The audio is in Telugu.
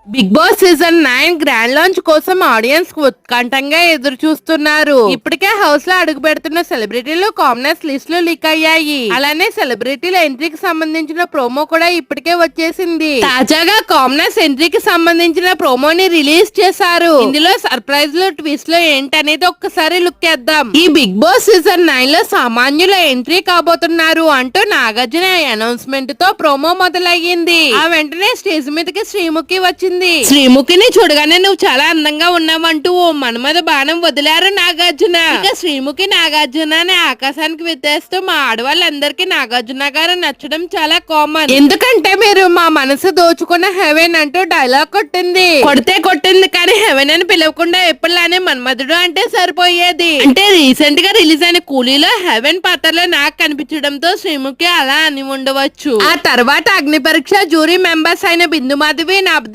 Big Boss season 9 grand launch కోసం ఆడియన్స్ ఉత్కంఠంగా ఎదురు చూస్తున్నారు. ఇప్పటికే హౌస్ లో అడుగు పెడుతున్న సెలబ్రిటీలు కామనర్స్ లిస్ట్ లో లీక్ అయ్యాయి. అలానే సెలబ్రిటీల ఎంట్రీకి సంబంధించిన ప్రోమో కూడా ఇప్పటికే వచ్చేసింది. తాజాగా కామనర్స్ ఎంట్రీకి సంబంధించిన ప్రోమోని రిలీజ్ చేశారు. ఇందులో సర్ప్రైజ్ లో ట్విస్ట్ లో ఏంటనేది ఒక్కసారి లుక్ చేద్దాం. ఈ బిగ్ బాస్ సీజన్ 9 లో సామాన్యుల ఎంట్రీ కాబోతున్నారు అంటూ నాగార్జున అనౌన్స్మెంట్ తో ప్రోమో మొదలయ్యింది. ఆ వెంటనే స్టేజ్ మీదకి శ్రీముఖి వచ్చింది. శ్రీముఖిని చూడగానే నువ్వు చాలా అందంగా ఉన్నావంటూ ఓ మన్మథ బాణం వదిలారు నాగార్జున. ఇక శ్రీముఖి నాగార్జునని ఆకాశానికి విత్తేస్తూ మా ఆడవాళ్ళందరికీ నాగార్జున గారు నచ్చడం చాలా కామన్. ఎందుకంటే మీరు మా మనసు దోచుకున్న హెవెన్ అంటూ డైలాగ్ కొట్టింది. కొట్టింది కానీ హెవెన్ అని పిలవకుండా ఎప్పటిలానే మన్మధుడు అంటే సరిపోయేది. అంటే రీసెంట్ గా రిలీజ్ అయిన కూలీలో హెవెన్ పాత్రలో నాకు కనిపించడంతో శ్రీముఖి అలా అని ఉండవచ్చు. ఆ తర్వాత అగ్ని పరీక్ష జ్యూరీ మెంబర్స్ అయిన బిందు మాధవి